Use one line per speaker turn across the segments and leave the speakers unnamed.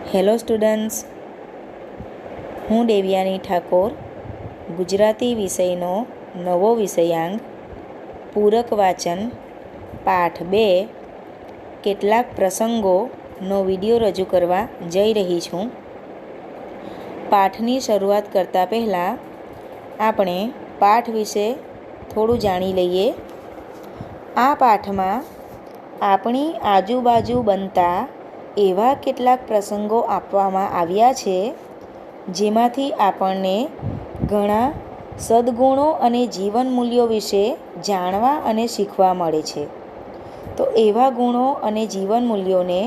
Hello students, હું દેવ્યાની ઠાકોર ગુજરાતી વિષયનો નવો વિષયાંક પૂરક વાચન પાઠ 2 કેટલાક પ્રસંગોનો વિડીયો રજૂ કરવા જઈ રહી છું. પાઠની શરૂઆત કરતાં પહેલાં આપણે પાઠ વિશે થોડું જાણી લઈએ. આ પાઠમાં આપણી આજુબાજુ બનતા એવા કેટલાક પ્રસંગો આપવામાં આવ્યા છે જેમાંથી આપણને ઘણા સદ્ગુણો અને જીવન મૂલ્યો વિશે જાણવા અને શીખવા મળે છે. તો એવા ગુણો અને જીવન મૂલ્યોને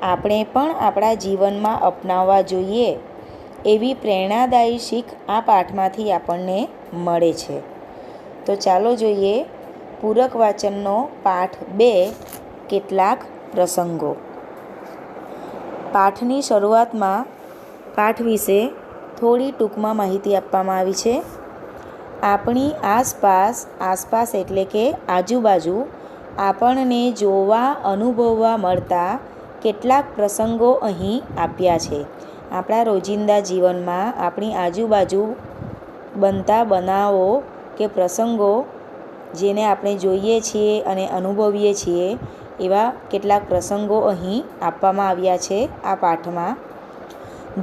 આપણે પણ આપણા જીવનમાં અપનાવવા જોઈએ એવી પ્રેરણાદાયી શીખ આ પાઠમાંથી આપણને મળે છે. તો ચાલો જોઈએ પૂરક વાચનનો પાઠ 2 કેટલાક પ્રસંગો. પાઠની શરૂઆતમાં પાઠ વિશે થોડી ટૂંકમાં માહિતી આપવામાં આવી છે. આપણી આસપાસ એટલે કે આજુબાજુ આપણને જોવા અનુભવવા મળતા કેટલાક પ્રસંગો અહીં આપ્યા છે. આપણા રોજિંદા જીવનમાં આપણી આજુબાજુ બનતા બનાવો કે પ્રસંગો જેને આપણે જોઈએ છીએ અને અનુભવીએ છીએ એવા કેટલાક પ્રસંગો અહીં આપવામાં આવ્યા છે. આ પાઠમાં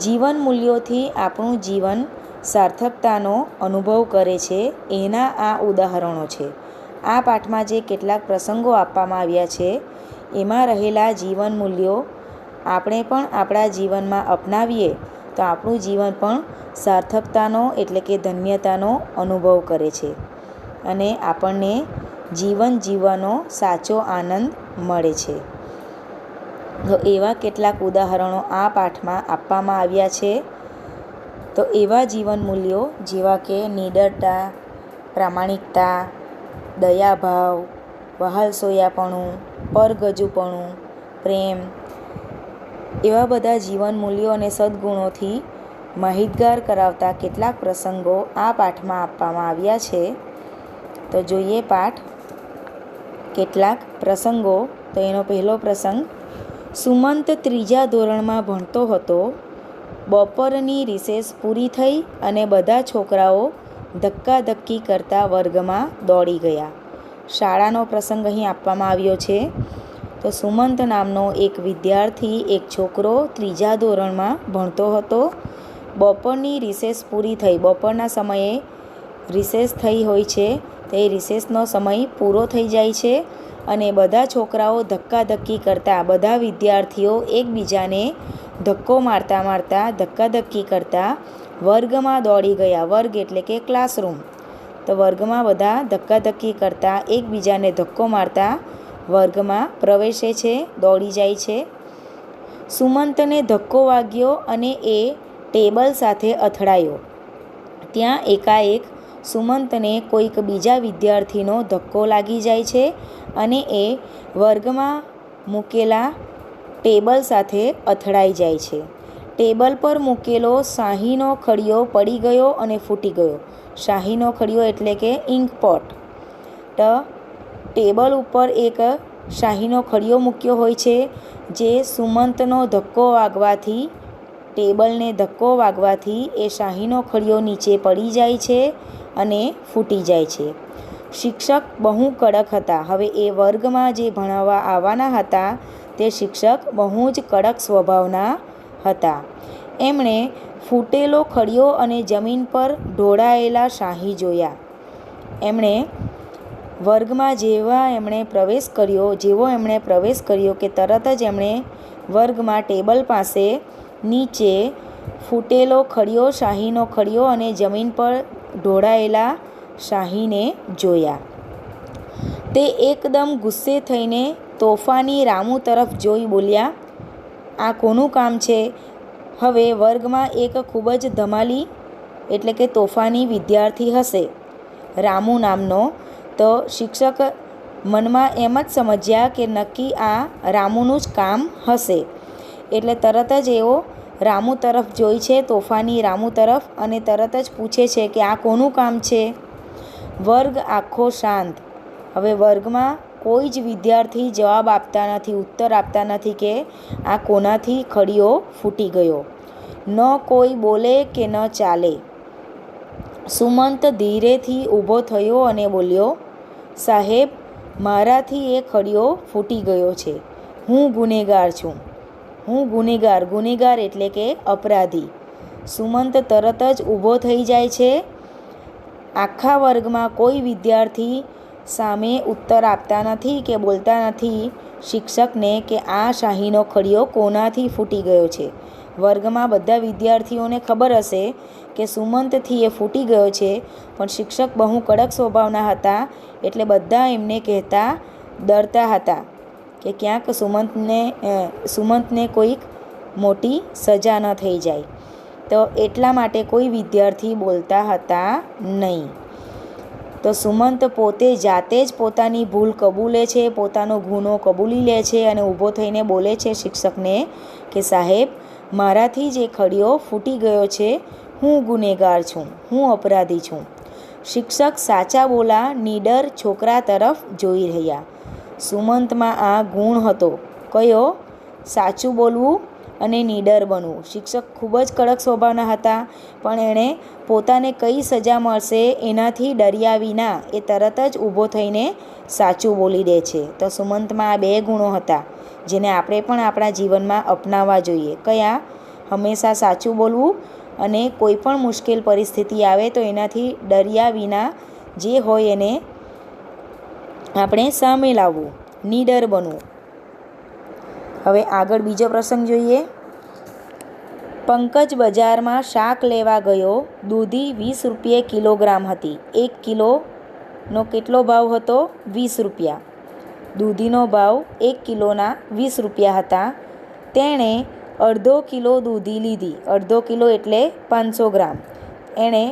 જીવન મૂલ્યોથી આપણું જીવન સાર્થકતાનો અનુભવ કરે છે એના આ ઉદાહરણો છે. આ પાઠમાં જે કેટલાક પ્રસંગો આપવામાં આવ્યા છે એમાં રહેલા જીવન મૂલ્યો આપણે પણ આપણા જીવનમાં અપનાવીએ તો આપણું જીવન પણ સાર્થકતાનો એટલે કે ધન્યતાનો અનુભવ કરે છે અને આપણને જીવન જીવવાનો સાચો આનંદ મળે છે. તો એવા કેટલાક ઉદાહરણો આ પાઠમાં આપવામાં આવ્યા છે. તો એવા જીવન મૂલ્યો જેવા કે નીડરતા, પ્રામાણિકતા, દયાભાવ, વહાલસોયાપણું, પરગજુપણું, પ્રેમ, એવા બધા જીવન મૂલ્યો અને સદ્ગુણોથી માહિતગાર કરાવતા કેટલાક પ્રસંગો આ પાઠમાં આપવામાં આવ્યા છે. તો જોઈએ પાઠ કેટલાક પ્રસંગો. તો એનો પહેલો પ્રસંગ, સુમંત 3જા ધોરણમાં ભણતો હતો. બપોરની રિસેસ પૂરી થઈ અને બધા છોકરાઓ ધક્કાધક્કી કરતા વર્ગમાં દોડી ગયા. શાળાનો પ્રસંગ અહીં આપવામાં આવ્યો છે. તો સુમંત નામનો એક વિદ્યાર્થી, એક છોકરો 3જા ધોરણમાં ભણતો હતો. બપોરની રિસેસ પૂરી થઈ, બપોરના સમયે રિસેસ થઈ હોય છે, તે રિસેસનો સમય પૂરો થઈ જાય છે અને બધા છોકરાઓ ધક્કાધક્કી કરતા, બધા વિદ્યાર્થીઓ એકબીજાને ધક્કો મારતા ધક્કાધક્કી કરતા વર્ગમાં દોડી ગયા. વર્ગ એટલે કે ક્લાસરૂમ. તો વર્ગમાં બધા ધક્કાધક્કી કરતા, એકબીજાને ધક્કો મારતા વર્ગમાં પ્રવેશે છે, દોડી જાય છે. સુમંતને ધક્કો વાગ્યો અને એ ટેબલ સાથે અથડાયો. ત્યાં એકાએક સુમંતને કોઈક બીજા વિદ્યાર્થીનો ધક્કો લાગી જાય છે અને એ વર્ગમાં મૂકેલા ટેબલ સાથે અથડાઈ જાય છે. ટેબલ પર મૂકેલો શાહીનો ખડિયો પડી ગયો અને ફૂટી ગયો. શાહીનો ખડિયો એટલે કે ઇંકપોટ. તો ટેબલ ઉપર એક શાહીનો ખડિયો મૂક્યો હોય છે જે સુમંતનો ધક્કો વાગવાથી, ટેબલને ધક્કો વાગવાથી એ શાહીનો ખડિયો નીચે પડી જાય છે અને ફૂટી જાય છે. શિક્ષક બહુ કડક હતા. હવે એ વર્ગમાં જે ભણાવવા આવવાના હતા તે શિક્ષક બહુ જ કડક સ્વભાવના હતા. એમણે ફૂટેલો ખડિયો અને જમીન પર ઢોળાયેલા શાહી જોયા. એમણે વર્ગમાં જેવો એમણે પ્રવેશ કર્યો કે તરત જ એમણે વર્ગમાં ટેબલ પાસે નીચે ફૂટેલો ખડિયો, શાહીનો ખડિયો અને જમીન પર ઢોળાયેલા શાહીને જોયા. તે એકદમ ગુસ્સે થઈને તોફાની રામુ તરફ જોઈ બોલ્યા, આ કોનું કામ છે? હવે વર્ગમાં એક ખૂબ જ ધમાલી એટલે કે તોફાની વિદ્યાર્થી હશે રામુ નામનો. તો શિક્ષક મનમાં એમ જ સમજ્યા કે નક્કી આ રામુનું જ કામ હશે. એટલે તરત જ એઓ રામુ તરફ જોઈ છે, તોફાની રામુ તરફ, અને તરત જ પૂછે છે કે આ કોનું કામ છે? વર્ગ આખો શાંત. હવે વર્ગમાં કોઈ જ વિદ્યાર્થી જવાબ આપતા નથી, ઉત્તર આપતા નથી કે આ કોનાથી ખડીઓ ફૂટી ગયો. ન કોઈ બોલે કે ન ચાલે. સુમંત ધીરેથી ઊભો થયો અને બોલ્યો, સાહેબ, મારાથી એ ખડીઓ ફૂટી ગયો છે. હું ગુનેગાર છું. હું ગુનેગાર. ગુનેગાર એટલે કે અપરાધી. સુમંત તરત જ ઊભો થઈ જાય છે. આખા વર્ગમાં કોઈ વિદ્યાર્થી સામે ઉત્તર આપતા નથી કે બોલતા નથી શિક્ષકને કે આ શાહીનો ખડીઓ કોનાથી ફૂટી ગયો છે. વર્ગમાં બધા વિદ્યાર્થીઓને ખબર હશે કે સુમંતથી એ ફૂટી ગયો છે, પણ શિક્ષક બહુ કડક સ્વભાવના હતા એટલે બધા એમને કહેતા ડરતા હતા કે ક્યાંક સુમંતને કોઈક મોટી સજા ન થઈ જાય. તો એટલા માટે કોઈ વિદ્યાર્થી બોલતા હતા નહીં. તો સુમંત પોતે જાતે જ પોતાની ભૂલ કબૂલે છે, પોતાનો ગુનો કબૂલી લે છે અને ઊભો થઈને બોલે છે શિક્ષકને કે સાહેબ, મારાથી જ એ ખડીઓ ફૂટી ગયો છે. હું ગુનેગાર છું. હું અપરાધી છું. શિક્ષક સાચા બોલા નીડર છોકરા તરફ જોઈ રહ્યા. સુમંતમાં આ ગુણ હતો. કયો? સાચું બોલવું અને નીડર બનવું. શિક્ષક ખૂબ જ કડક સ્વભાવના હતા, પણ એણે પોતાને કઈ સજા મળશે એનાથી ડર્યા વિના એ તરત જ ઊભો થઈને સાચું બોલી દે છે. તો સુમંતમાં આ 2 ગુણો હતા જેને આપણે પણ આપણા જીવનમાં અપનાવવા જોઈએ. કયા? હંમેશા સાચું બોલવું અને કોઈ પણ મુશ્કેલ પરિસ્થિતિ આવે તો એનાથી ડર્યા વિના જે હોય એને આપણે સામે લાવવું, નીડર બનવું. હવે આગળ બીજો પ્રસંગ જોઈએ. પંકજ બજારમાં શાક લેવા ગયો. દૂધી 20 રૂપિયે કિલોગ્રામ હતી. 1 કિલોનો કેટલો ભાવ હતો? 20 રૂપિયા. દૂધીનો ભાવ 1 કિલોના 20 રૂપિયા હતા. તેણે અડધો કિલો દૂધી લીધી. અડધો કિલો એટલે 500 ગ્રામ. એણે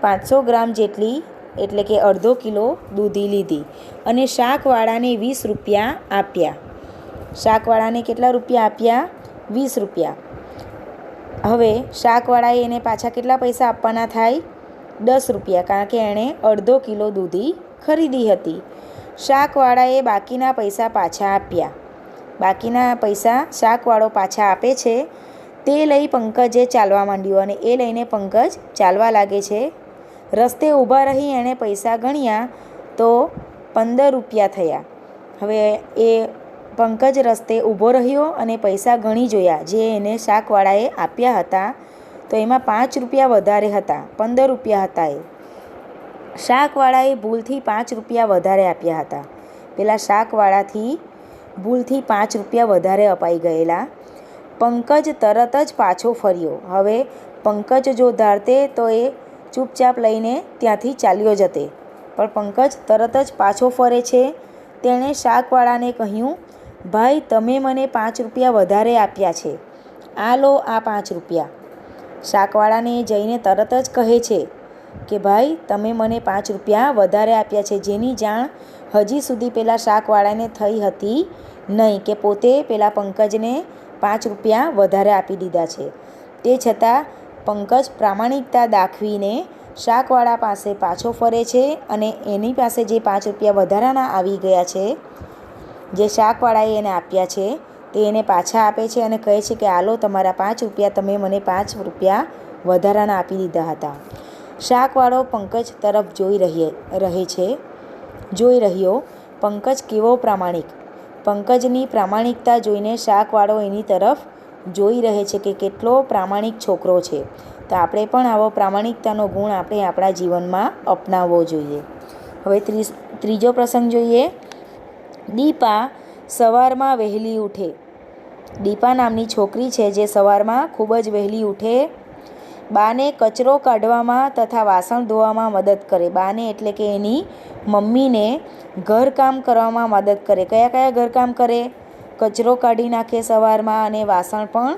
500 ગ્રામ જેટલી એટલે કે અડધો કિલો દૂધી લીધી અને શાકવાળાને 20 રૂપિયા આપ્યા. શાકવાળાને કેટલા રૂપિયા આપ્યા? 20 રૂપિયા. હવે શાકવાળાએ એને પાછા કેટલા પૈસા આપવાના થાય? 10 રૂપિયા, કારણ કે એણે અડધો કિલો દૂધી ખરીદી હતી. શાકવાળાએ બાકીના પૈસા પાછા આપ્યા. બાકીના પૈસા શાકવાળો પાછા આપે છે. તે લઈ પંકજે ચાલવા માંડ્યો અને એ લઈને પંકજ ચાલવા લાગે છે. રસ્તે ઊભા રહી એણે પૈસા ગણ્યા તો 15 રૂપિયા થયા. હવે એ પંકજ રસ્તે ઊભો રહ્યો અને પૈસા ગણી જોયા જે એને શાકવાળાએ આપ્યા હતા. તો એમાં 5 રૂપિયા વધારે હતા, 15 રૂપિયા હતા. એ શાકવાળાએ ભૂલથી 5 રૂપિયા વધારે આપ્યા હતા. પેલા શાકવાળાથી ભૂલથી 5 રૂપિયા વધારે અપાઈ ગયેલા. પંકજ તરત જ પાછો ફર્યો. હવે પંકજ જો ધારતે તો એ ચૂપચાપ લઈને ત્યાંથી ચાલ્યો જતે, પણ પંકજ તરત જ પાછો ફરે છે. તેણે શાકવાળાને કહ્યું, ભાઈ, તમે મને 5 રૂપિયા વધારે આપ્યા છે, આ લો આ 5 રૂપિયા. શાકવાળાને જઈને તરત જ કહે છે કે ભાઈ, તમે મને 5 રૂપિયા વધારે આપ્યા છે, જેની જાણ હજી સુધી પેલા શાકવાળાને થઈ હતી નહીં કે પોતે પેલા પંકજને 5 રૂપિયા વધારે આપી દીધા છે. તે છતાં પંકજ પ્રામાણિકતા દાખવીને શાકવાળા પાસે પાછો ફરે છે અને એની પાસે જે 5 રૂપિયા વધારાના આવી ગયા છે, જે શાકવાળાએ એને આપ્યા છે, તે એને પાછા આપે છે અને કહે છે કે આલો તમારા 5 રૂપિયા, તમે મને 5 રૂપિયા વધારાના આપી દીધા હતા. શાકવાળો પંકજ તરફ જોઈ રહ્યો. પંકજ કેવો પ્રામાણિક. પંકજની પ્રામાણિકતા જોઈને શાકવાળો એની તરફ જોઈ રહે છે કે કેટલો પ્રામાણિક છોકરો છે. તો આપણે પણ આવો પ્રામાણિકતાનો ગુણ આપણે આપણા જીવનમાં અપનાવવો જોઈએ. હવે ત્રીજો પ્રસંગ જોઈએ. દીપા સવારમાં વહેલી ઉઠે. દીપા નામની છોકરી છે જે સવારમાં ખૂબ જ વહેલી ઉઠે. બાને કચરો કાઢવામાં તથા વાસણ ધોવામાં મદદ કરે. બાને એટલે કે એની મમ્મીને ઘરકામ કરવામાં મદદ કરે. કયા કયા ઘરકામ કરે? કચરો કાઢી નાખે સવારમાં અને વાસણ પણ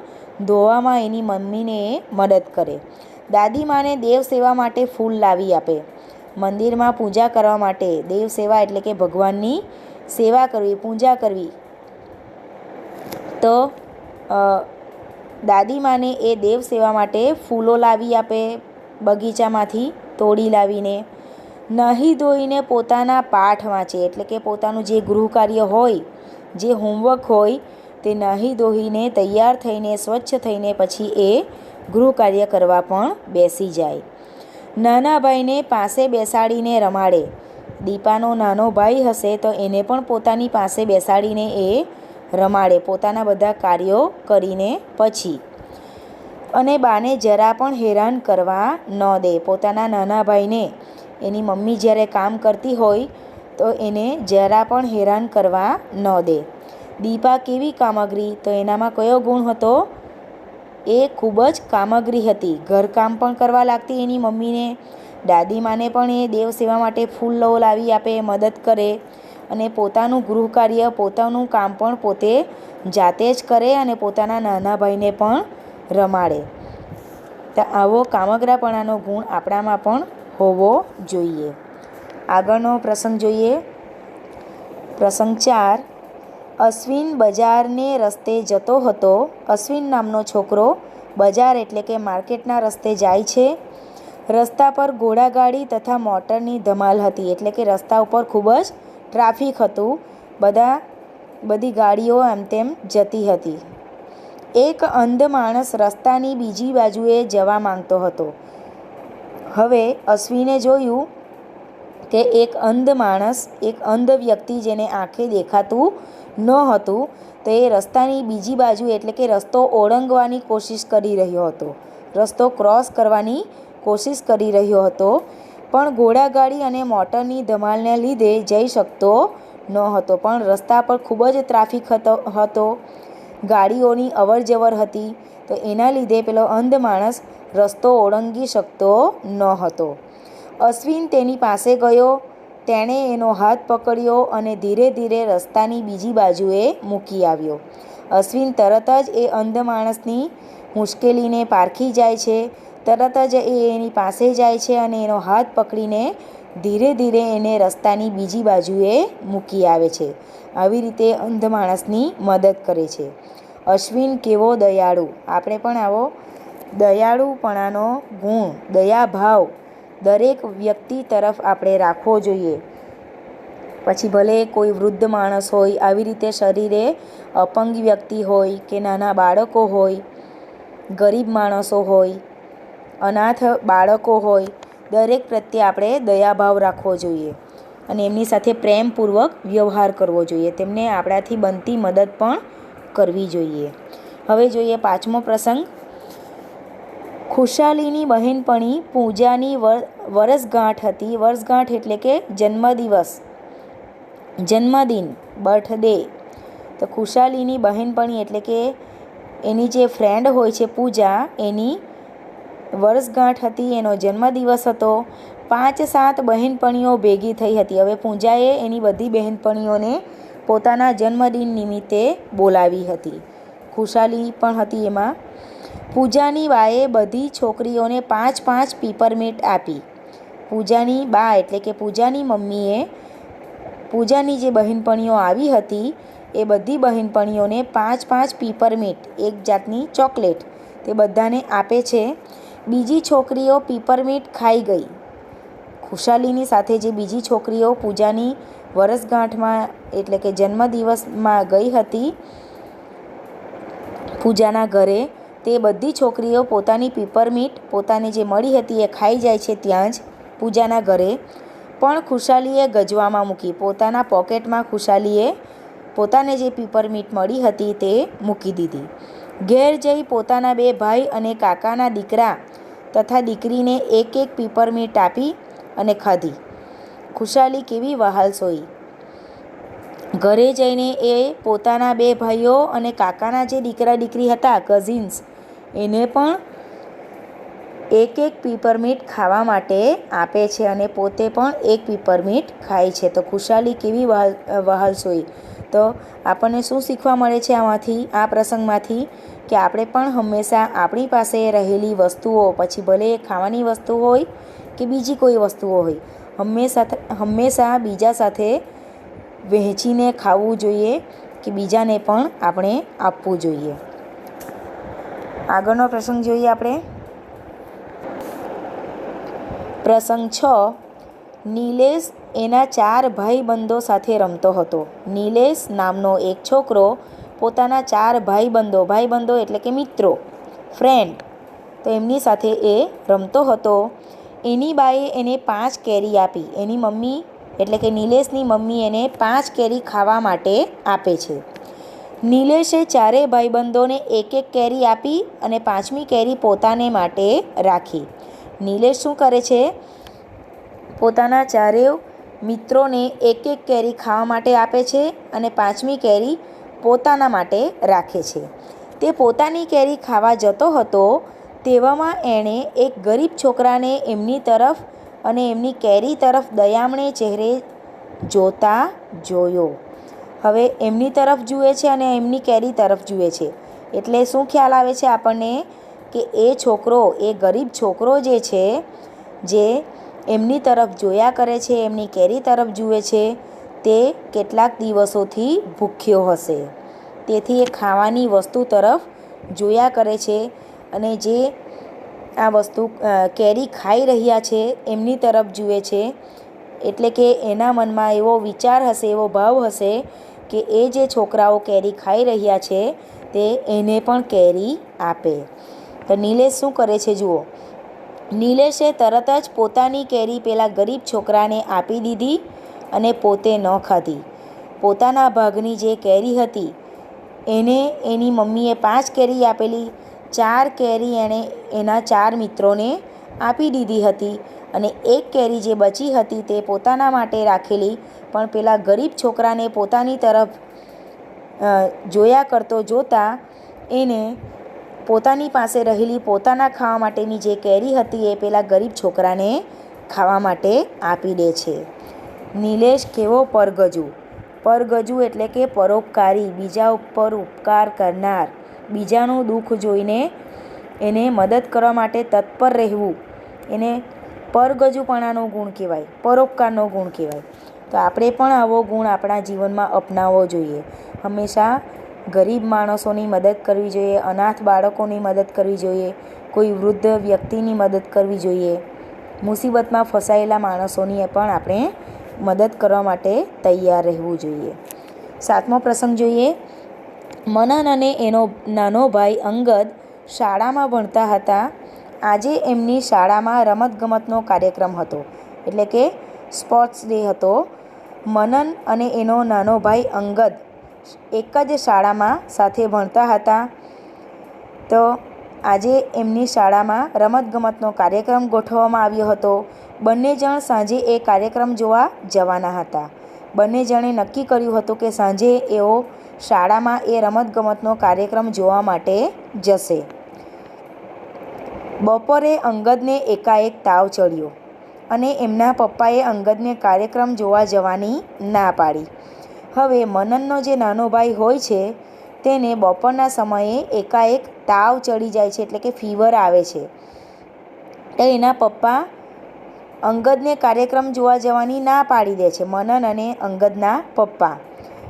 ધોવામાં એની મમ્મીને મદદ કરે. દાદીમાને દેવ સેવા માટે ફૂલ લાવી આપે. મંદિરમાં પૂજા કરવા માટે. દેવ સેવા એટલે કે ભગવાનની સેવા કરવી, પૂજા કરવી. તો દાદીમાને એ દેવ સેવા માટે ફૂલો લાવી આપે બગીચામાંથી તોડી લાવીને. નાહી ધોઈને પોતાના પાઠ વાંચે, એટલે કે પોતાનું જે ગૃહ કાર્ય હોય, જે હોમવર્ક હોય તે નાહી ધોઈને તૈયાર થઈને સ્વચ્છ થઈને પછી એ ગૃહ કાર્ય કરવા પણ બેસી જાય. નાના ભાઈને પાસે બેસાડીને રમાડે. દીપાનો નાનો ભાઈ હશે તો એને પણ પોતાની પાસે બેસાડીને એ રમાડે પોતાના બધા કાર્યો કરીને પછી. અને બાને જરા પણ હેરાન કરવા ન દે. પોતાના નાના ભાઈને એની મમ્મી જ્યારે કામ કરતી હોય તો એને જરા પણ હેરાન કરવા ન દે. દીપા કેવી કામગરી? તો એનામાં કયો ગુણ હતો? એ ખૂબ જ કામગરી હતી. ઘરકામ પણ કરવા લાગતી એની મમ્મીને. દાદીમાને પણ એ દેવ સેવા માટે ફૂલ લાવી આપે, મદદ કરે અને પોતાનું ગૃહ કાર્ય પોતાનું કામ પણ પોતે જાતે જ કરે અને પોતાના નાના ભાઈને પણ રમાડે. તો આવો કામગરાપણાનો ગુણ આપણામાં પણ હોવો જોઈએ. આગળનો પ્રસંગ જોઈએ. પ્રસંગ 4. અશ્વિન બજારને રસ્તે જતો હતો. અશ્વિન નામનો છોકરો બજાર એટલે કે માર્કેટના રસ્તે જાય છે. રસ્તા પર ઘોડાગાડી તથા મોટરની ધમાલ હતી, એટલે કે રસ્તા ઉપર ખૂબ જ ટ્રાફિક હતું. બધી ગાડીઓ આમ તેમ જતી હતી. એક અંધ માણસ રસ્તાની બીજી બાજુએ જવા માંગતો હતો. હવે અશ્વિને જોયું કે એક અંધ માણસ, એક અંધ વ્યક્તિ જેને આંખે દેખાતું ન હતું, તો એ રસ્તાની બીજી બાજુ એટલે કે રસ્તો ઓળંગવાની કોશિશ કરી રહ્યો હતો. રસ્તો ક્રોસ કરવાની કોશિશ કરી રહ્યો હતો, પણ ઘોડાગાડી અને મોટરની ધમાલને લીધે જઈ શકતો ન હતો. પણ રસ્તા પર ખૂબ જ ટ્રાફિક હતો, ગાડીઓની અવર જવર હતી, તો એના લીધે પેલો અંધ માણસ રસ્તો ઓળંગી શકતો ન હતો. અશ્વિન તેની પાસે ગયો. તેણે એનો હાથ પકડ્યો અને ધીરે ધીરે રસ્તાની બીજી બાજુએ મૂકી આવ્યો. અશ્વિન તરત જ એ અંધ માણસની મુશ્કેલીને પારખી જાય છે. તરત જ એની પાસે જાય છે અને એનો હાથ પકડીને ધીરે ધીરે એને રસ્તાની બીજી બાજુએ મૂકી આવે છે. આવી રીતે અંધ માણસની મદદ કરે છે. અશ્વિન કેવો દયાળુ! આપણે પણ આવો દયાળુપણાનો ગુણ, દયાભાવ દરેક વ્યક્તિ તરફ આપણે રાખવો જોઈએ. પછી ભલે કોઈ વૃદ્ધ માણસ હોય, આવી રીતે શરીરે અપંગ વ્યક્તિ હોય કે નાના બાળકો હોય, ગરીબ માણસો હોય, અનાથ બાળકો હોય, દરેક પ્રત્યે આપણે દયાભાવ રાખવો જોઈએ અને એમની સાથે પ્રેમપૂર્વક વ્યવહાર કરવો જોઈએ. તેમને આપણાથી બનતી મદદ પણ કરવી જોઈએ. હવે જોઈએ 5મો પ્રસંગ. ખુશાલીની બહેનપણી પૂજાની વર્ષગાંઠ હતી. વર્ષગાંઠ એટલે કે જન્મદિન, બર્થડે. તો ખુશાલીની બહેનપણી એટલે કે એની જે ફ્રેન્ડ હોય છે પૂજા, એની વર્ષગાંઠ હતી, એનો જન્મદિવસ હતો. 5-7 બહેનપણીઓ ભેગી થઈ હતી. હવે પૂજાએ એની બધી બહેનપણીઓને પોતાના જન્મદિન નિમિત્તે બોલાવી હતી. ખુશાલી પણ હતી એમાં. પૂજાની બાએ બધી છોકરીઓને 5-5 પીપરમીન્ટ આપી. પૂજાની બા એટલે કે પૂજાની મમ્મીએ પૂજાની જે બહેનપણીઓ આવી હતી એ બધી બહેનપણીઓને 5-5 પીપરમીન્ટ, એક જાતની ચોકલેટ, તે બધાને આપે છે. બીજી છોકરીઓ પીપરમીન્ટ ખાઈ ગઈ. ખુશાલીની સાથે જે બીજી છોકરીઓ પૂજાની વર્ષગાંઠમાં એટલે કે જન્મદિવસમાં ગઈ હતી પૂજાના ઘરે, તે બધી છોકરીઓ પોતાની પીપરમીન્ટ પોતાને જે મળી હતી એ ખાઈ જાય છે ત્યાં જ પૂજાના ઘરે. પણ ખુશાલીએ ગજવામાં મૂકી. પોતાના પોકેટમાં ખુશાલીએ પોતાને જે પીપરમીન્ટ મળી હતી તે મૂકી દીધી. ઘેર જઈ પોતાના 2 ભાઈ અને કાકાના દીકરા તથા દીકરીને એક પીપરમીન્ટ આપી અને ખાધી. ખુશાલી કેવી વહાલસોઈ! ઘરે જઈને એ પોતાના 2 ભાઈઓ અને કાકાના જે દીકરા દીકરી હતા, કઝિન્સ, એને પણ એક પીપરમીન્ટ ખાવા માટે આપે છે અને પોતે પણ એક પીપરમીન્ટ ખાય છે. તો ખુશાલી કેવી વહાલસોઈ! તો આપણને શું શીખવા મળે છે આમાંથી, આ પ્રસંગમાંથી? કે આપણે પણ હંમેશા આપણી પાસે રહેલી વસ્તુઓ, પછી ભલે ખાવાની વસ્તુ હોય કે બીજી કોઈ વસ્તુઓ હોય, હંમેશા બીજા સાથે વહેંચીને ખાવું જોઈએ કે બીજાને પણ આપણે આપવું જોઈએ. આગળનો પ્રસંગ જોઈએ આપણે. પ્રસંગ 6. નિલેશ એના 4 ભાઈબંધો સાથે રમતો હતો. નિલેશ નામનો એક છોકરો પોતાના 4 ભાઈબંધો એટલે કે મિત્રો, ફ્રેન્ડ, તો એમની સાથે એ રમતો હતો. એની બાએ એને 5 કેરી આપી. એની મમ્મી એટલે કે નિલેશની મમ્મી એને 5 કેરી ખાવા માટે આપે છે. નિલેશે 4 ભાઈબંધોને એક કેરી આપી અને 5મી કેરી પોતાને માટે રાખી. નિલેશ શું કરે છે? પોતાના 4 મિત્રોને એક કેરી ખાવા માટે આપે છે અને 5મી કેરી પોતાના માટે રાખે છે. તે પોતાની કેરી ખાવા જતો હતો તેવામાં એણે એક ગરીબ છોકરાને એમની તરફ અને એમની કેરી તરફ દયામણે ચહેરે જોતા જોયો. હવે એમની તરફ જુએ છે અને એમની કેરી તરફ જુએ છે એટલે શું ખ્યાલ આવે છે આપણને કે એ છોકરો, એ ગરીબ છોકરો જે છે, જે એમની તરફ જોયા કરે છે, એમની કેરી તરફ જુએ છે, તે કેટલાક દિવસોથી ભૂખ્યો હશે. તેથી એ ખાવાની વસ્તુ તરફ જોયા કરે છે અને જે આ વસ્તુ કેરી ખાઈ રહ્યા છે એમની તરફ જુએ છે. એટલે કે એના મનમાં એવો વિચાર હશે, એવો ભાવ હશે કે એ જે છોકરાઓ કેરી ખાઈ રહ્યા છે તે એને પણ કેરી આપે. તો નિલેશ શું કરે છે જુઓ. નિલેશે તરત જ પોતાની કેરી પેલા ગરીબ છોકરાને આપી દીધી અને પોતે ન ખાધી. પોતાના ભાગની જે કેરી હતી એને એની મમ્મીએ 5 કેરી આપેલી, 4 કેરી એણે એના 4 મિત્રોને આપી દીધી હતી અને 1 કેરી જે બચી હતી તે પોતાના માટે રાખેલી. પણ પેલા ગરીબ છોકરાને પોતાની તરફ જોયા કરતો જોતાં એને પોતાની પાસે રહેલી પોતાના ખાવા માટેની જે કેરી હતી એ પેલા ગરીબ છોકરાને ખાવા માટે આપી દે છે. નિલેશ કેવો પરગજુ એટલે કે પરોપકારી, બીજા ઉપર ઉપકાર કરનાર, બીજાનું દુઃખ જોઈને એને મદદ કરવા માટે તત્પર રહેવું, એને પરગજુપણાનો ગુણ કહેવાય, પરોપકારનો ગુણ કહેવાય. તો આપણે પણ આવો ગુણ આપણા જીવનમાં અપનાવવો જોઈએ. હંમેશા ગરીબ માણસોની મદદ કરવી જોઈએ, અનાથ બાળકોની મદદ કરવી જોઈએ, કોઈ વૃદ્ધ વ્યક્તિની મદદ કરવી જોઈએ. મુસીબતમાં ફસાયેલા માણસોની પણ આપણે મદદ કરવા માટે તૈયાર રહેવું જોઈએ. 7મો પ્રસંગ જોઈએ. મનન અને એનો નાનો ભાઈ અંગદ શાળામાં ભણતા હતા. આજે એમની શાળામાં રમતગમતનો કાર્યક્રમ હતો એટલે કે સ્પોર્ટ્સ ડે હતો. મનન અને એનો નાનો ભાઈ અંગદ એક જ શાળામાં સાથે ભણતા હતા. તો આજે એમની શાળામાં રમતગમતનો કાર્યક્રમ ગોઠવવામાં આવ્યો હતો. બંને જણ સાંજે એ કાર્યક્રમ જોવા જવાના હતા. બંને જણે નક્કી કર્યું હતું કે સાંજે એઓ શાળામાં એ રમતગમતનો કાર્યક્રમ જોવા માટે જશે. બપોરે અંગદને એકાએક તાવ ચડ્યો અને એમના પપ્પાએ અંગદને કાર્યક્રમ જોવા જવાની ના પાડી. હવે મનનનો જે નાનો ભાઈ હોય છે તેને બપોરના સમયે એકાએક તાવ ચડી જાય છે એટલે કે ફીવર આવે છે. તો એના પપ્પા અંગદને કાર્યક્રમ જોવા જવાની ના પાડી દે છે. મનન અને અંગદના પપ્પા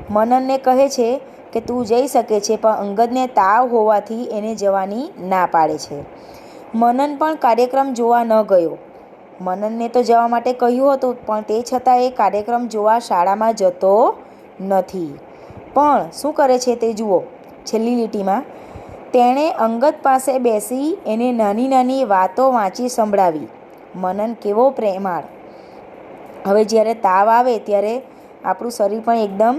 મનનને કહે છે કે તું જઈ શકે છે, પણ અંગદને તાવ હોવાથી એને જવાની ના પાડે છે. મનન પણ કાર્યક્રમ જોવા ન ગયો. મનનને તો જવા માટે કહ્યું હતું પણ તે છતાં એ કાર્યક્રમ જોવા શાળામાં જતો નથી. પણ શું કરે છે તે જુઓ છેલ્લી લીટીમાં. તેણે અંગદ પાસે બેસી એને નાની નાની વાતો વાંચી સંભળાવી. મનન કેવો પ્રેમાળ. હવે જ્યારે તાવ આવે ત્યારે આપણું શરીર પણ એકદમ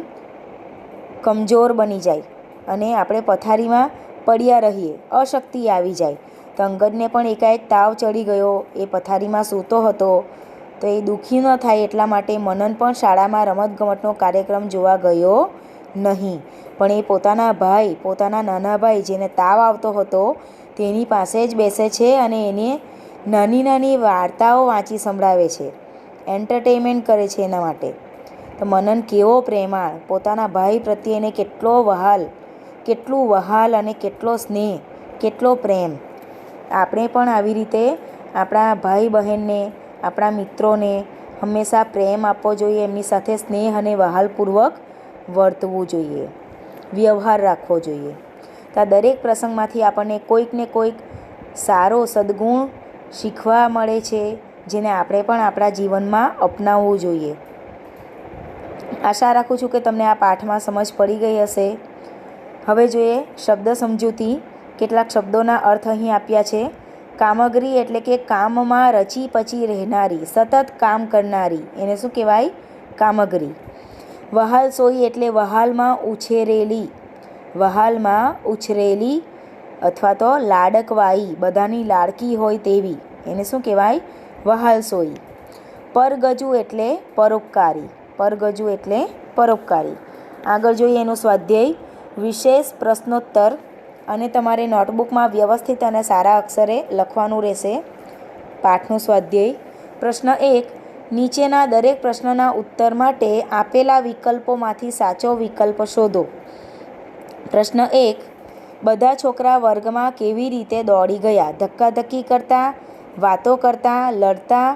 કમજોર બની જાય અને આપણે પથારીમાં પડ્યા રહીએ, અશક્તિ આવી જાય. તો અંગદને પણ એકાએક તાવ ચડી ગયો, એ પથારીમાં સૂતો હતો. તો એ દુઃખી ન થાય એટલા માટે મનન પણ શાળામાં રમતગમતનો કાર્યક્રમ જોવા ગયો નહીં. પણ એ પોતાના નાના ભાઈ જેને તાવ આવતો હતો તેની પાસે જ બેસે છે અને એને નાની નાની વાર્તાઓ વાંચી સંભળાવે છે, એન્ટરટેનમેન્ટ કરે છે એના માટે. તો મનન કેવો પ્રેમાળ, પોતાના ભાઈ પ્રત્યે એને કેટલું વહાલ અને કેટલો સ્નેહ, કેટલો પ્રેમ. આપણે પણ આવી રીતે આપણા ભાઈ બહેનને, આપણા મિત્રોને હંમેશા પ્રેમ આપવો જોઈએ, એમની સાથે સ્નેહ અને વહાલપૂર્વક વર્તવું જોઈએ, વ્યવહાર રાખવો જોઈએ. તો આ દરેક પ્રસંગમાંથી આપણને કોઈક ને કોઈક સારો સદ્ગુણ શીખવા મળે છે, જેને આપણે પણ આપણા જીવનમાં અપનાવવું જોઈએ. આશા રાખું છું કે તમને આ પાઠમાં સમજ પડી ગઈ હશે. હવે જોઈએ શબ્દ સમજૂતી. કેટલાક શબ્દોના અર્થ અહીં આપ્યા છે. કામગરી એટલે કે કામમાં રચી પચી રહેનારી, સતત કામ કરનારી, એને શું કહેવાય? કામગરી. વહાલસોઈ એટલે વહાલમાં ઉછેરેલી, વહાલમાં ઉછરેલી અથવા તો લાડકવાઈ, બધાની લાડકી હોય તેવી, એને શું કહેવાય? વહાલસોઈ. પરગજુ એટલે પરોપકારી, પરગજુ એટલે પરોપકારી. આગળ જોઈએ એનું સ્વાધ્યાય. વિશેષ પ્રશ્નોત્તર, અને તમારે નોટબુકમાં વ્યવસ્થિત અને સારા અક્ષરે લખવાનું રહેશે. પાઠનું સ્વાધ્યાય. પ્રશ્ન 1. નીચેના દરેક પ્રશ્નના ઉત્તર માટે આપેલા વિકલ્પોમાંથી સાચો વિકલ્પ શોધો. પ્રશ્ન 1. બધા છોકરા વર્ગમાં કેવી રીતે દોડી ગયા? ધક્કાધક્કી કરતા, વાતો કરતા, લડતા,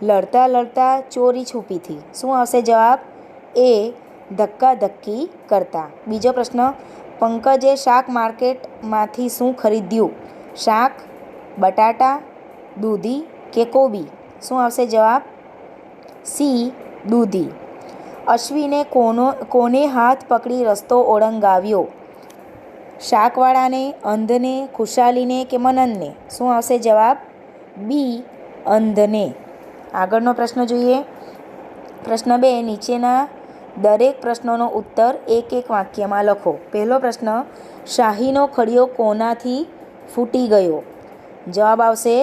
લડતા લડતા, ચોરી છુપીથી. શું આવશે જવાબ? એ. ધક્કાધક્કી કરતા. બીજો પ્રશ્ન. પંકજે શાક માર્કેટમાંથી શું ખરીદ્યું? શાક, બટાટા, દૂધી કે કોબી? શું આવશે જવાબ? સી. દૂધી. અશ્વિને કોને હાથ પકડી રસ્તો ઓળંગાવ્યો? શાકવાળાને, અંધને, ખુશાલીને કે મનનને? શું આવશે જવાબ? બી. અંધને. આગળનો પ્રશ્ન જોઈએ. પ્રશ્ન 2. નીચેના દરેક પ્રશ્નોનો ઉત્તર એક એક વાક્યમાં લખો. પહેલો પ્રશ્ન. શાહીનો ખડિયો કોનાથી ફૂટી ગયો? જવાબ આવશે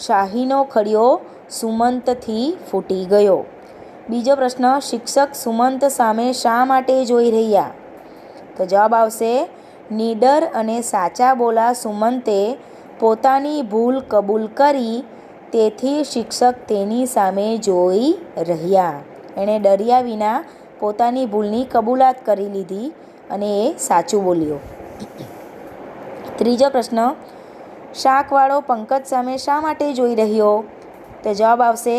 શાહીનો ખડિયો સુમંતથી ફૂટી ગયો. બીજો પ્રશ્ન. શિક્ષક સુમંત સામે શા માટે જોઈ રહ્યા? તો જવાબ આવશે નીડર અને સાચા બોલા સુમંતે પોતાની ભૂલ કબૂલ કરી, તેથી શિક્ષક તેની સામે જોઈ રહ્યા. એણે ડર્યા વિના પોતાની ભૂલની કબૂલાત કરી લીધી અને એ સાચું બોલ્યો. ત્રીજો પ્રશ્ન. શાકવાળો પંકજ સામે શા માટે જોઈ રહ્યો? તો જવાબ આવશે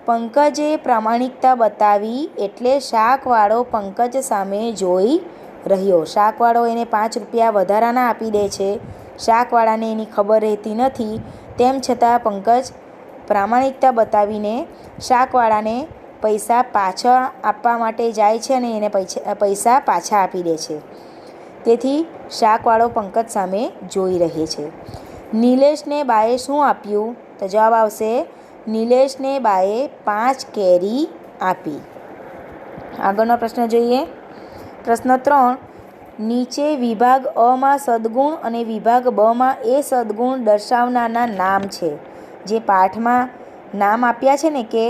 પંકજે પ્રામાણિકતા બતાવી એટલે શાકવાળો પંકજ સામે જોઈ રહ્યો. શાકવાળો એને 5 રૂપિયા વધારાના આપી દે છે. શાકવાળાને એની ખબર રહેતી નથી, તેમ છતાં પંકજ પ્રામાણિકતા બતાવીને શાકવાળાને પૈસા પાછા આપવા માટે જાય છે અને એને પૈસા પાછા આપી દે છે. તેથી શાકવાળો પંકજ સામે જોઈ રહે છે. નિલેશને બાએ શું આપ્યું? તો જવાબ આવશે નિલેશને બાએ 5 કેરી આપી. આગળનો પ્રશ્ન જોઈએ. પ્રશ્ન 3. નીચે વિભાગ અમાં સદગુણ અને વિભાગ બમાં એ સદગુણ દર્શાવનારના નામ છે. જે પાઠમાં નામ આપ્યા છે ને કે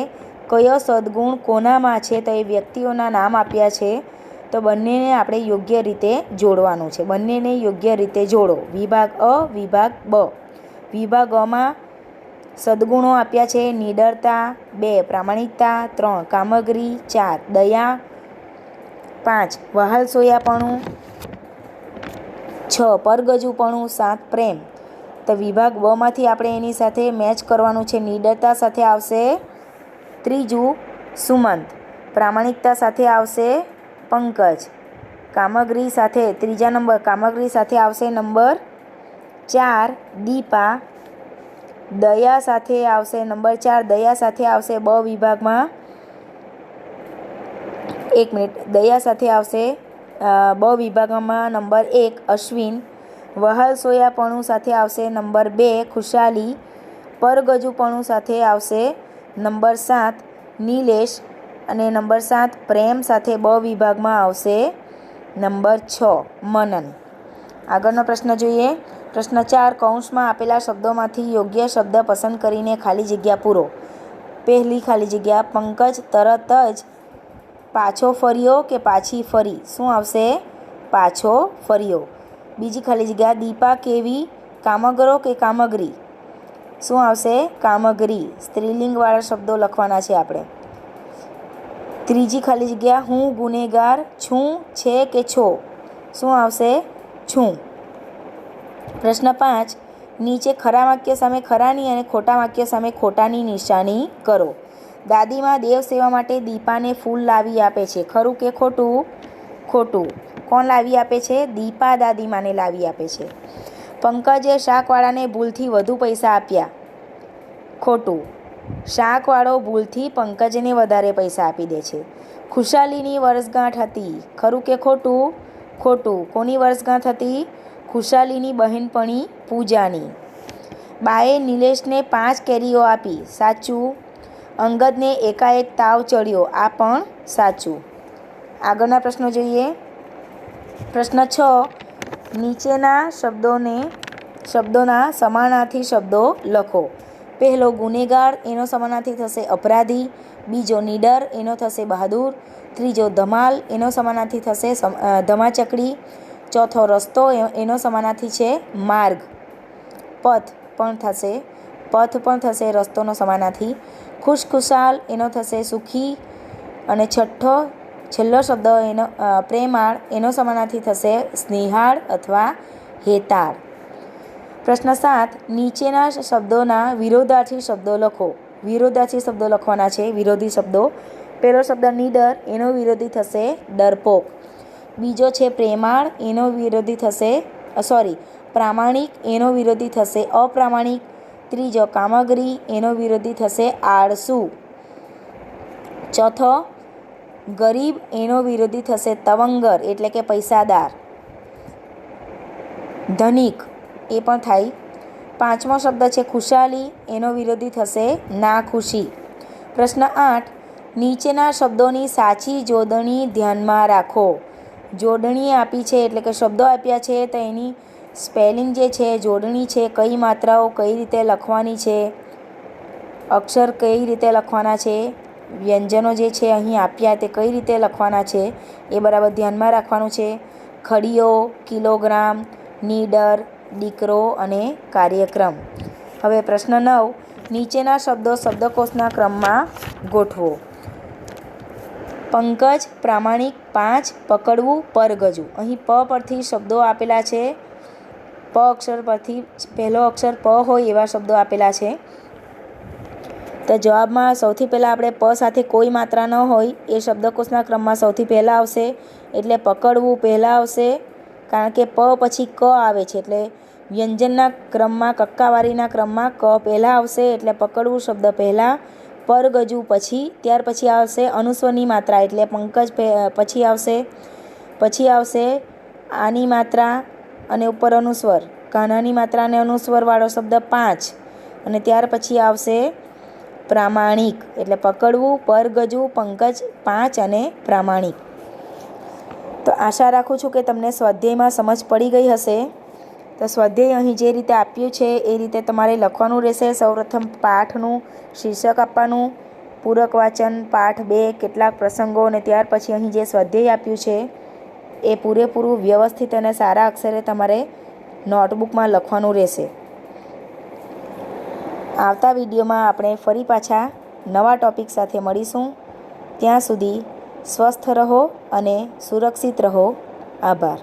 કયો સદગુણ કોનામાં છે, તો એ વ્યક્તિઓના નામ આપ્યા છે. તો બંનેને આપણે યોગ્ય રીતે જોડવાનું છે. બંનેને યોગ્ય રીતે જોડો. વિભાગ અ, વિભાગ બ. વિભાગ અમાં સદગુણો આપ્યા છે. નીડરતા 2, પ્રામાણિકતા 3, કામગરી 4, દયા 5, વહાલસોયાપણું 6, પરગજુપણું 7, પ્રેમ. તો વિભાગ બમાંથી આપણે એની સાથે મેચ કરવાનું છે. નીડરતા સાથે આવશે ત્રીજું સુમંત, પ્રામાણિકતા સાથે આવશે પંકજ, કામગરી સાથે ત્રીજા નંબર કામગરી સાથે આવશે નંબર 4 દીપા, દયા સાથે આવશે નંબર 4 દયા સાથે આવશે બ વિભાગમાં 1 મિનિટ દયા સાથે આવશે બ વિભાગમાં નંબર 1 અશ્વિન, વહાલસોયાપણું સાથે આવશે નંબર 2 ખુશાલી, પરગજુપણું સાથે આવશે નંબર 7 નિલેશ અને નંબર 7 પ્રેમ સાથે બ વિભાગમાં આવશે નંબર 6 મનન. આગળનો પ્રશ્ન જોઈએ. પ્રશ્ન 4. કૌંસમાં આપેલા શબ્દોમાંથી યોગ્ય શબ્દ પસંદ કરીને ખાલી જગ્યા પૂરો. પહેલી ખાલી જગ્યા. પંકજ તરત જ પાછો ફર્યો કે પાછી ફરી? શું આવશે? પાછો ફર્યો. બીજી ખાલી જગ્યા. દીપા કેવી? કામગરો કે કામગરી? શું આવશે? કામગરી. સ્ત્રીલિંગવાળા શબ્દો લખવાના છે આપણે. ત્રીજી ખાલી જગ્યા. હું ગુનેગાર છું છે કે છો? શું આવશે? છું. પ્રશ્ન 5. નીચે ખરા વાક્ય સામે ખરાની અને ખોટા વાક્ય સામે ખોટાની નિશાની કરો. દાદીમાં દેવ સેવા માટે દીપાને ફૂલ લાવી આપે છે. ખરું કે ખોટું? ખોટું. કોણ લાવી આપે છે? દીપા દાદીમાને લાવી આપે છે. પંકજે શાકવાળાને ભૂલથી વધુ પૈસા આપ્યા. ખોટું. શાકવાળો ભૂલથી પંકજને વધારે પૈસા આપી દે છે. ખુશાલીની વર્ષગાંઠ હતી. ખરું કે ખોટું? ખોટું. કોની વર્ષગાંઠ હતી? ખુશાલીની બહેનપણી પૂજાની. બાએ નિલેશને 5 કેરીઓ આપી. સાચું. અંગદને એકાએક તાવ ચડ્યો. આ પણ સાચું. આગળના પ્રશ્નો જોઈએ. પ્રશ્ન 6. નીચેના શબ્દોના સમાનાર્થી શબ્દો લખો. પહેલો ગુનેગાર, એનો સમાનાર્થી થશે અપરાધી. બીજો નીડર, એનો થશે બહાદુર. ત્રીજો ધમાલ, એનો સમાનાર્થી થશે ધમાચકડી. ચોથો રસ્તો, એનો સમાનાર્થી છે માર્ગ. પથ પણ થશે રસ્તોનો સમાનાર્થી. ખુશખુશાલ, એનો થશે સુખી. અને છેલ્લો શબ્દ એનો પ્રેમાળ, એનો સમાનાર્થી થશે સ્નેહાળ અથવા હેતાળ. પ્રશ્ન 7. નીચેના શબ્દોના વિરોધાર્થી શબ્દો લખો. વિરોધાર્થી શબ્દો લખવાના છે. વિરોધી શબ્દો. પહેલો શબ્દ નીડર, એનો વિરોધી થશે ડરપોક. બીજો છે પ્રેમાળ, એનો વિરોધી થશે પ્રામાણિક, એનો વિરોધી થશે અપ્રામાણિક. ત્રીજો કામગરી, એનો વિરોધી થશે આળસુ. ચોથો ગરીબ, એનો વિરોધી થશે તવંગર એટલે કે પૈસાદાર. ધનિક એ પણ થાય. પાંચમો શબ્દ છે ખુશાલી, એનો વિરોધી થશે નાખુશી. પ્રશ્ન 8. નીચેના શબ્દોની સાચી જોડણી ધ્યાનમાં રાખો. જોડણી આપી છે એટલે કે શબ્દો આપ્યા છે તો એની સ્પેલિંગ જે છે, જોડણી છે, કઈ માત્રાઓ કઈ રીતે લખવાની છે, અક્ષર કઈ રીતે લખવાના છે, વ્યંજનો જે છે અહીં આપ્યા તે કઈ રીતે લખવાના છે એ બરાબર ધ્યાનમાં રાખવાનું છે. ખડીયો, કિલોગ્રામ, નીડર, દીકરો અને કાર્યક્રમ. હવે પ્રશ્ન 9. નીચેના શબ્દો શબ્દકોશના ક્રમમાં ગોઠવો. પંકજ, પ્રામાણિક, 5, પકડવું, પરગજવું. અહીં પ પરથી શબ્દો આપેલા છે. પ અક્ષર પરથી પહેલો અક્ષર પ હોય એવા શબ્દો આપેલા છે. તો જવાબમાં સૌથી પહેલાં આપણે પ સાથે કોઈ માત્રા ન હોય એ શબ્દકોશના ક્રમમાં સૌથી પહેલાં આવશે. એટલે પકડવું પહેલાં આવશે, કારણ કે પ પછી ક આવે છે. એટલે વ્યંજનના ક્રમમાં, કક્કાવારીના ક્રમમાં ક પહેલાં આવશે. એટલે પકડવું શબ્દ પહેલાં, પરગજવું પછી, ત્યાર પછી આવશે અનુસ્વરની માત્રા એટલે પંકજ પછી આવશે. પછી આવશે આની માત્રા અને ઉપર અનુસ્વર, કાનાની માત્રા અને અનુસ્વરવાળો શબ્દ 5. અને ત્યાર પછી આવશે પ્રામાણિક એટલે પકડવું, પરગજવું, પંકજ 5 અને પ્રામાણિક. તો આશા રાખું છું કે તમને સ્વાધ્યાયમાં સમજ પડી ગઈ હશે. તો સ્વાધ્યાય અહીં જે રીતે આપ્યું છે એ રીતે તમારે લખવાનું રહેશે. સૌપ્રથમ પાઠનું શીર્ષક આપવાનું, પૂરક વાંચન, પાઠ 2, કેટલાક પ્રસંગો, અને ત્યાર પછી અહીં જે સ્વાધ્યાય આપ્યું છે એ પૂરેપૂરું વ્યવસ્થિત અને સારા અક્ષરે તમારે નોટબુકમાં લખવાનું રહેશે. આવતા વિડીયોમાં આપણે ફરી પાછા નવા ટૉપિક સાથે મળીશું. ત્યાં સુધી સ્વસ્થ રહો અને સુરક્ષિત રહો. આભાર.